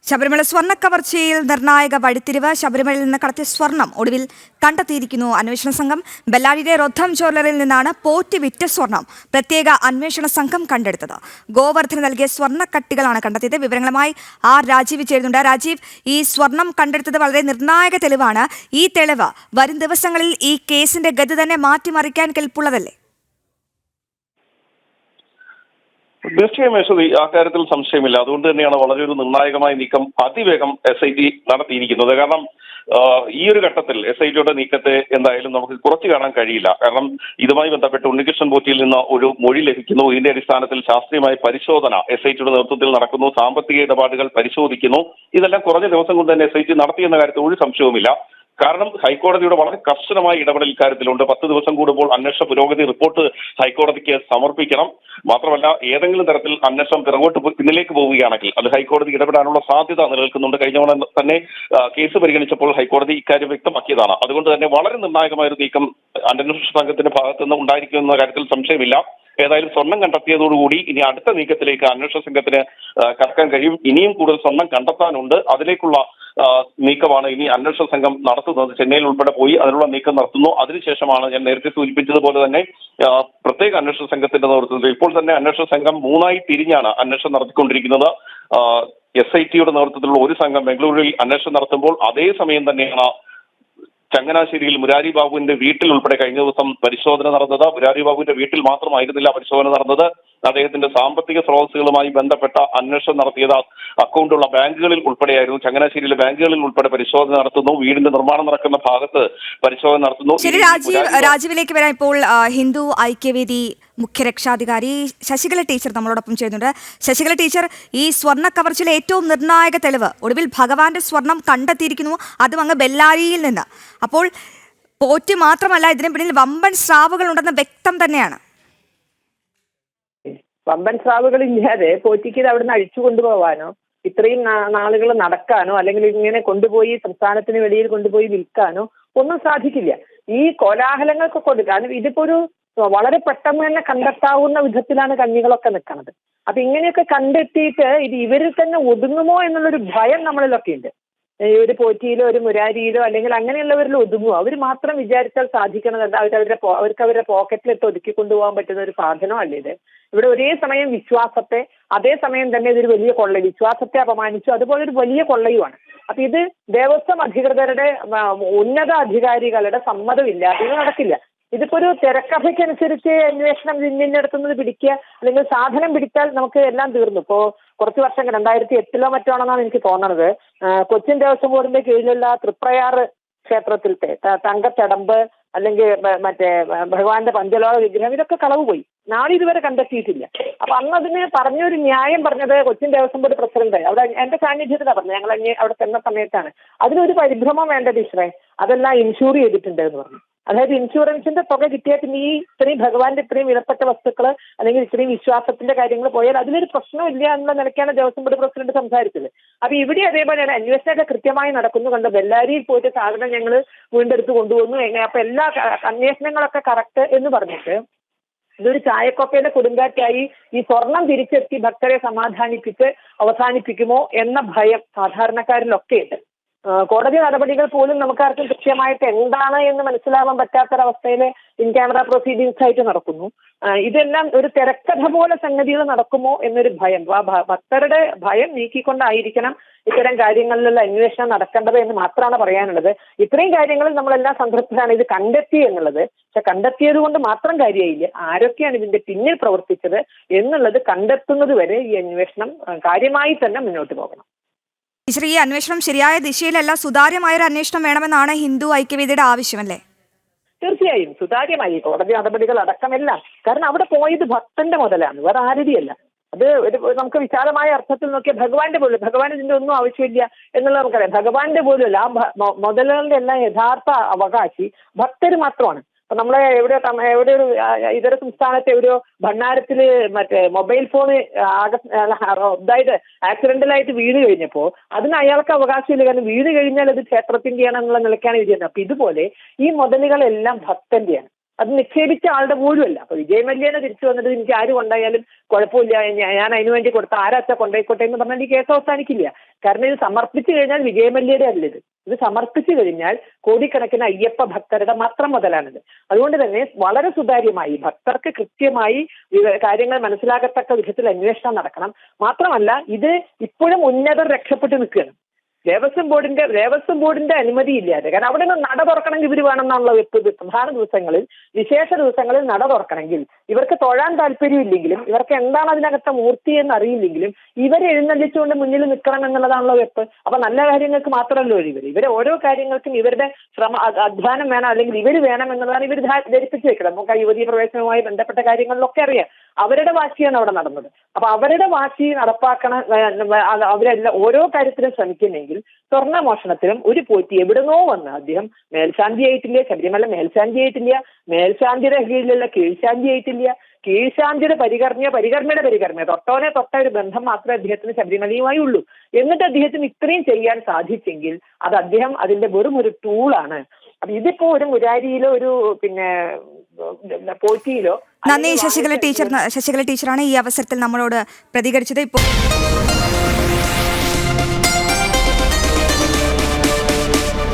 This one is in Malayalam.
ശബരിമല സ്വർണ്ണ കവർച്ചയിൽ നിർണായക വഴിത്തിരിവ്. ശബരിമലയിൽ നിന്ന് കടത്തിയ സ്വർണം ഒടുവിൽ കണ്ടെത്തിയിരിക്കുന്നു അന്വേഷണ സംഘം. ബെല്ലാരിയിലെ റൊദ്ധം ജ്വല്ലറിയിൽ നിന്നാണ് പോറ്റി വിറ്റ സ്വർണം പ്രത്യേക അന്വേഷണ സംഘം കണ്ടെടുത്തത്. ഗോവർദ്ധന് നൽകിയ സ്വർണ്ണക്കട്ടികളാണ് കണ്ടെത്തിയത്. വിവരങ്ങളുമായി ആർ രാജീവ് ചേരുന്നുണ്ട്. രാജീവ്, ഈ സ്വർണം കണ്ടെടുത്തത് വളരെ നിർണായക തെളിവാണ്. ഈ തെളിവ് വരും ദിവസങ്ങളിൽ ഈ കേസിന്റെ ഗതി തന്നെ മാറ്റിമറിക്കാൻ കെൽപ്പുള്ളതല്ലേ? തീർച്ചയായും മേശതി, ആ കാര്യത്തിൽ സംശയമില്ല. അതുകൊണ്ട് തന്നെയാണ് വളരെ ഒരു നിർണായകമായ നീക്കം അതിവേഗം SIT നടത്തിയിരിക്കുന്നത്. കാരണം ഈ ഒരു ഘട്ടത്തിൽ SITയുടെ നീക്കത്തെ എന്തായാലും നമുക്ക് കുറച്ചു കാണാൻ കഴിയില്ല. കാരണം ഇതുമായി ബന്ധപ്പെട്ട് ഉണ്ണികൃഷ്ണൻ പോറ്റിയിൽ നിന്ന് ഒരു മൊഴി ലഭിക്കുന്നു. ഇതിന്റെ അടിസ്ഥാനത്തിൽ ശാസ്ത്രീയമായ പരിശോധന SITയുടെ നേതൃത്വത്തിൽ നടക്കുന്നു. സാമ്പത്തിക ഇടപാടുകൾ പരിശോധിക്കുന്നു. ഇതെല്ലാം കുറഞ്ഞ ദിവസം കൊണ്ട് തന്നെ SIT നടത്തിയെന്ന കാര്യത്തിൽ ഒരു സംശയവുമില്ല. കാരണം ഹൈക്കോടതിയുടെ വളരെ കർശനമായ ഇടപെടൽ ഇക്കാര്യത്തിലുണ്ട്. 10 ദിവസം കൂടുമ്പോൾ അന്വേഷണ പുരോഗതി റിപ്പോർട്ട് ഹൈക്കോടതിക്ക് സമർപ്പിക്കണം. മാത്രമല്ല, ഏതെങ്കിലും തരത്തിൽ അന്വേഷണം പിന്നിലേക്ക് പോവുകയാണെങ്കിൽ അത് ഹൈക്കോടതി ഇടപെടാനുള്ള സാധ്യത നിലനിൽക്കുന്നുണ്ട്. കഴിഞ്ഞ തവണ തന്നെ കേസ് പരിഗണിച്ചപ്പോൾ ഹൈക്കോടതി ഇക്കാര്യം വ്യക്തമാക്കിയതാണ്. അതുകൊണ്ട് തന്നെ വളരെ നിർണായകമായ ഒരു നീക്കം അന്വേഷണ സംഘത്തിന്റെ ഭാഗത്തു നിന്ന് ഉണ്ടായിരിക്കുമെന്ന കാര്യത്തിൽ സംശയമില്ല. ഏതായാലും സ്വർണം കണ്ടെത്തിയതോടുകൂടി ഇനി അടുത്ത നീക്കത്തിലേക്ക് അന്വേഷണ സംഘത്തിന് കടക്കാൻ കഴിയും. ഇനിയും കൂടുതൽ സ്വർണം കണ്ടെത്താനുണ്ട്. അതിലേക്കുള്ള നീക്കമാണ് ഇനി അന്വേഷണ സംഘം നടത്തുന്നത്. ചെന്നൈയിൽ ഉൾപ്പെടെ പോയി അതിനുള്ള നീക്കം നടത്തുന്നു. അതിനുശേഷമാണ് ഞാൻ നേരത്തെ സൂചിപ്പിച്ചതുപോലെ തന്നെ പ്രത്യേക അന്വേഷണ സംഘത്തിന്റെ നേതൃത്വത്തിൽ ഇപ്പോൾ തന്നെ അന്വേഷണ സംഘം 3ആയി തിരിഞ്ഞാണ് അന്വേഷണം നടത്തിക്കൊണ്ടിരിക്കുന്നത്. SITയുടെ നേതൃത്വത്തിലുള്ള ഒരു സംഘം ബംഗളൂരുവിൽ അന്വേഷണം നടത്തുമ്പോൾ അതേസമയം തന്നെയാണ് ചങ്ങനാശ്ശേരിയിൽ മുരാരി ബാബുവിന്റെ വീട്ടിൽ ഉൾപ്പെടെ കഴിഞ്ഞ ദിവസം പരിശോധന നടന്നത്. മുരാരി ബാബുവിന്റെ വീട്ടിൽ മാത്രമായിരുന്നില്ല പരിശോധന നടന്നത്. അദ്ദേഹത്തിന്റെ സാമ്പത്തിക സ്രോതസ്സുകളുമായി ബന്ധപ്പെട്ട അന്വേഷണം നടത്തിയത് അക്കൗണ്ടുള്ള ബാങ്കുകളിൽ ഉൾപ്പെടെയായിരുന്നു. ചങ്ങനാശ്ശേരിയിലെ ബാങ്കുകളിൽ ഉൾപ്പെടെ പരിശോധന നടത്തുന്നു. വീടിന്റെ നിർമ്മാണം നടക്കുന്ന ഭാഗത്ത് പരിശോധന നടത്തുന്നു. ശരി, രാജീവിലേക്ക് വരാം. ഇപ്പോൾ ഹിന്ദു ഐക്യവേദി മുഖ്യ രക്ഷാധികാരി ശശികല ടീച്ചർ നമ്മളോടൊപ്പം ചെയ്യുന്നുണ്ട്. ശശികല ടീച്ചർ, ഈ സ്വർണ്ണ കവർച്ചയിലെ ഏറ്റവും നിർണായക തെളിവ് ഒടുവിൽ ഭഗവാന്റെ സ്വർണം കണ്ടെത്തിയിരിക്കുന്നു, അതും അങ്ങ് ബെല്ലാരിയിൽ നിന്ന്. അപ്പോൾ പോറ്റി മാത്രമല്ല, ഇതിന് പിന്നിൽ വമ്പൻ സ്രാവുകൾ ഉണ്ടെന്ന് വ്യക്തം തന്നെയാണ്. വമ്പൻ സ്രാവുകളില്ലാതെ പോറ്റിക്ക് ഇത് അവിടുന്ന് അഴിച്ചു കൊണ്ടുപോകാനോ ഇത്രയും നാളുകൾ നടക്കാനോ അല്ലെങ്കിൽ ഇങ്ങനെ കൊണ്ടുപോയി സംസ്ഥാനത്തിന് വെളിയിൽ കൊണ്ടുപോയി വിൽക്കാനോ ഒന്നും സാധിക്കില്ല. ഈ കോലാഹലങ്ങൾക്ക് കൊടുക്കാൻ ഇതിപ്പോ ഒരു വളരെ പെട്ടെന്ന് തന്നെ കണ്ടെത്താവുന്ന വിധത്തിലാണ് കഞ്ഞികളൊക്കെ നിൽക്കുന്നത്. അപ്പൊ ഇങ്ങനെയൊക്കെ കണ്ടെത്തിയിട്ട് ഇത് ഇവരിൽ തന്നെ ഒതുങ്ങുമോ എന്നുള്ളൊരു ഭയം നമ്മളിലൊക്കെ ഉണ്ട്. ഒരു പോറ്റിയിലോ ഒരു മുരാരിയിലോ അല്ലെങ്കിൽ അങ്ങനെയുള്ളവരിൽ ഒതുങ്ങുമോ? അവർ മാത്രം വിചാരിച്ചാൽ സാധിക്കണത് അവർക്ക് അവരുടെ പോക്കറ്റിലിട്ട് ഒതുക്കി കൊണ്ടുപോകാൻ പറ്റുന്ന ഒരു സാധനം അല്ലേ ഇത്? ഇവിടെ ഒരേ സമയം വിശ്വാസത്തെ, അതേസമയം തന്നെ ഇതൊരു വലിയ കൊള്ള, വിശ്വാസത്തെ അപമാനിച്ചു, അതുപോലെ ഒരു വലിയ കൊള്ളയുമാണ്. അപ്പൊ ഇത് ദേവസ്വം അധികൃതരുടെ ഉന്നത അധികാരികളുടെ സമ്മതമില്ലാതെ ഇത് നടക്കില്ല. ഇതിപ്പോ ഒരു തിരക്കഥയ്ക്കനുസരിച്ച് അന്വേഷണം നിന്നെടുത്തുന്നത് പിടിക്കുക, അല്ലെങ്കിൽ സാധനം പിടിച്ചാൽ നമുക്ക് എല്ലാം തീർന്നു. ഇപ്പോ കുറച്ച് വർഷം 2008 മറ്റാണെന്നാണ് എനിക്ക് തോന്നണത്, കൊച്ചിൻ ദേവസ്വം ബോർഡിന്റെ കീഴിലുള്ള തൃപ്രയാർ ക്ഷേത്രത്തിലത്തെ തങ്കച്ചടമ്പ് അല്ലെങ്കിൽ മറ്റേ ഭഗവാന്റെ പഞ്ചലോക വിഗ്രഹം, ഇതൊക്കെ കളവ് പോയി. നാളെ ഇതുവരെ കണ്ടെത്തിയിട്ടില്ല. അപ്പൊ അന്ന് അതിന് പറഞ്ഞൊരു ന്യായം പറഞ്ഞത് കൊച്ചിൻ ദേവസ്വം ബോർഡ് പ്രസിഡന്റ് അവിടെ എന്റെ സാന്നിധ്യത്തിലാണ് പറഞ്ഞത്, ഞങ്ങൾ അവിടെ ചെന്ന സമയത്താണ്. അതിനൊരു പരിഭ്രമം വേണ്ട ടീച്ചറെ, അതെല്ലാം ഇൻഷൂർ ചെയ്തിട്ടുണ്ട് എന്ന് പറഞ്ഞു. അതായത് ഇൻഷുറൻസിന്റെ തുക കിട്ടിയാൽ പിന്നെ ഈ ഇത്രയും ഭഗവാന്റെ ഇത്രയും വിലപ്പെട്ട വസ്തുക്കൾ അല്ലെങ്കിൽ ഇത്രയും വിശ്വാസത്തിന്റെ കാര്യങ്ങൾ പോയാൽ അതിലൊരു പ്രശ്നമില്ല എന്നുള്ള നിലയ്ക്കാണ് ദേവസ്വം ബോർഡ് പ്രസിഡന്റ് സംസാരിച്ചത്. അപ്പൊ ഇവിടെ അതേപോലെയാണ് അന്വേഷണമൊക്കെ കൃത്യമായി നടക്കുന്നു. കണ്ട് ബെല്ലാരിയിൽ പോയിട്ട് സാധനം ഞങ്ങൾ വീണ്ടെടുത്ത് കൊണ്ടുവന്നു. അപ്പൊ എല്ലാ അന്വേഷണങ്ങളൊക്കെ കറക്റ്റ് എന്ന് പറഞ്ഞിട്ട് ഇതൊരു ചായക്കൊപ്പയുടെ കൊടുങ്കാറ്റായി ഈ സ്വർണം തിരിച്ചെത്തി ഭക്തരെ സമാധാനിപ്പിച്ച് അവസാനിപ്പിക്കുമോ എന്ന ഭയം സാധാരണക്കാരിലൊക്കെ ഉണ്ട്. കോടതി നടപടികൾ പോലും നമുക്കാർക്കും കൃത്യമായിട്ട് എന്താണ് എന്ന് മനസ്സിലാവാൻ പറ്റാത്തൊരവസ്ഥയിൽ ഇൻ ക്യാമറ പ്രൊസീഡിങ്സ് ആയിട്ട് നടക്കുന്നു. ഇതെല്ലാം ഒരു തിരക്കഥ പോലെ സംഗതികൾ നടക്കുമോ എന്നൊരു ഭയം, ഭക്തരുടെ ഭയം നീക്കിക്കൊണ്ടായിരിക്കണം ഇത്തരം കാര്യങ്ങളിലുള്ള അന്വേഷണം നടക്കേണ്ടത് എന്ന് മാത്രമാണ് പറയാനുള്ളത്. ഇത്രയും കാര്യങ്ങളിൽ നമ്മളെല്ലാം സംതൃപ്തരാണ്. ഇത് കണ്ടെത്തി എന്നുള്ളത്, പക്ഷെ കണ്ടെത്തിയത് കൊണ്ട് മാത്രം കാര്യമായില്ല. ആരൊക്കെയാണ് ഇതിന്റെ പിന്നിൽ പ്രവർത്തിച്ചത് എന്നുള്ളത് കണ്ടെത്തുന്നത് വരെ ഈ അന്വേഷണം കാര്യമായി തന്നെ മുന്നോട്ട് പോകണം. ടീച്ചർ, ഈ അന്വേഷണം ശരിയായ ദിശയിലല്ല, സുതാര്യമായൊരു അന്വേഷണം വേണമെന്നാണ് ഹിന്ദു ഐക്യവേദിയുടെ ആവശ്യമല്ലേ? തീർച്ചയായും സുതാര്യമായി കോടതി നടപടികൾ അടക്കമെല്ലാം. കാരണം അവിടെ പോയത് ഭക്തന്റെ മുതലാണ്, വേറെ ആരുടെയല്ല. അത് നമുക്ക് വിശാലമായ അർത്ഥത്തിൽ നോക്കിയാൽ ഭഗവാന്റെ പോലും, ഭഗവാൻ ഇതിന്റെ ഒന്നും ആവശ്യമില്ല എന്നുള്ളത് നമുക്കറിയാം. ഭഗവാന്റെ പോലും ആ മുതലുകളുടെ എല്ലാം യഥാർത്ഥ അവകാശി ഭക്തര് മാത്രമാണ്. അപ്പൊ നമ്മളെ എവിടെ ഒരു ഇതര സംസ്ഥാനത്തെ ഒരു ഭണ്ണാരത്തില് മറ്റേ മൊബൈൽ ഫോൺ അതായത് ആക്സിഡന്റലായിട്ട് വീണ് കഴിഞ്ഞപ്പോ അതിന് അയാൾക്ക് അവകാശമില്ല. കാരണം വീണ് കഴിഞ്ഞാൽ അത് ക്ഷേത്രത്തിന്റെയാണ് എന്നുള്ള നിലയ്ക്കാണ് വിചാരിച്ചത്. അപ്പൊ ഇതുപോലെ ഈ മുതലുകളെല്ലാം ഭക്തന്റെയാണ്, അത് നിക്ഷേപിച്ച ആളുടെ പോലുമല്ല. അപ്പൊ വിജയ് മല്യനെ തിരിച്ചു വന്നിട്ട് എനിക്ക് ആര് കൊണ്ടായാലും കുഴപ്പമില്ല, ഞാൻ അതിനുവേണ്ടി കൊടുത്ത ആരാച്ച കൊണ്ടായിക്കോട്ടെ എന്ന് പറഞ്ഞാൽ ഈ കേസ് അവസാനിക്കില്ല. കാരണം ഇത് സമർപ്പിച്ചു കഴിഞ്ഞാൽ വിജയമല്യയുടെ അല്ലത്. ഇത് സമർപ്പിച്ചു കഴിഞ്ഞാൽ കോടിക്കണക്കിന് അയ്യപ്പ ഭക്തരുടെ മാത്രം മുതലാണിത്. അതുകൊണ്ട് തന്നെ വളരെ സുതാര്യമായി ഭക്തർക്ക് കൃത്യമായി കാര്യങ്ങൾ മനസ്സിലാകത്തക്ക വിധത്തിൽ അന്വേഷണം നടക്കണം. മാത്രമല്ല ഇത് ഇപ്പോഴും ഉന്നതർ രക്ഷപ്പെട്ടു നിൽക്കുകയാണ്. ദേവസ്വം ബോർഡിന്റെ അനുമതി ഇല്ലാതെ, കാരണം അവിടെ നിന്ന് നട തുറക്കണമെങ്കിൽ ഇവർ വേണമെന്നുള്ള വെപ്പ്. പ്രധാന ദിവസങ്ങളിൽ വിശേഷ ദിവസങ്ങളിൽ നട തുറക്കണമെങ്കിൽ ഇവർക്ക് തൊഴാൻ താല്പര്യമില്ലെങ്കിലും ഇവർക്ക് എന്താണ് അതിനകത്തെ മൂർത്തി എന്ന് അറിയില്ലെങ്കിലും ഇവരെ എഴുന്നള്ളിച്ചുകൊണ്ട് മുന്നിൽ നിൽക്കണം എന്നുള്ളതാണല്ലോ വെപ്പ്. അപ്പൊ നല്ല കാര്യങ്ങൾക്ക് മാത്രമല്ലോ ഇവരെ ഓരോ കാര്യങ്ങൾക്കും ഇവരുടെ അധ്വാനം വേണം, അല്ലെങ്കിൽ ഇവർ വേണം എന്നുള്ളതാണ് ഇവർ ധരിപ്പിച്ചു വെക്കണം. നമുക്ക് യുവതീ പ്രവേശനവുമായി ബന്ധപ്പെട്ട കാര്യങ്ങളിലൊക്കെ അറിയാം അവരുടെ വാശിയാണ് അവിടെ നടന്നത്. അപ്പൊ അവരുടെ വാശി നടപ്പാക്കണം. അവരെല്ലാം ഓരോ കാര്യത്തിലും ശ്രമിക്കുന്നെങ്കിൽ സ്വർണ്ണമോഷണത്തിലും ഒരു പോറ്റി എവിടുന്നോ വന്ന് അദ്ദേഹം മേൽശാന്തിയായിട്ടില്ല, ശബരിമല മേൽശാന്തിയായിട്ടില്ല, മേൽശാന്തിയുടെ കീഴിലുള്ള കീഴ്ശാന്തിയായിട്ടില്ല, കീഴ്ശാന്തിയുടെ പരികർമ്മയുടെ തൊട്ടോനെ തൊട്ട ഒരു ബന്ധം മാത്രമേ അദ്ദേഹത്തിന് ശബരിമലയുമായി ഉള്ളൂ. എന്നിട്ട് അദ്ദേഹത്തിന് ഇത്രയും ചെയ്യാൻ സാധിച്ചെങ്കിൽ അത് അദ്ദേഹം അതിന്റെ വെറും ഒരു ടൂളാണ്. അപ്പൊ ഇതിപ്പോ ഒരു മുരാരിയിലോ ഒരു പോറ്റിയിലോ. നന്ദി ശശികല ടീച്ചറാണ് ഈ അവസരത്തിൽ നമ്മളോട് പ്രതികരിച്ചത്. ഇപ്പോൾ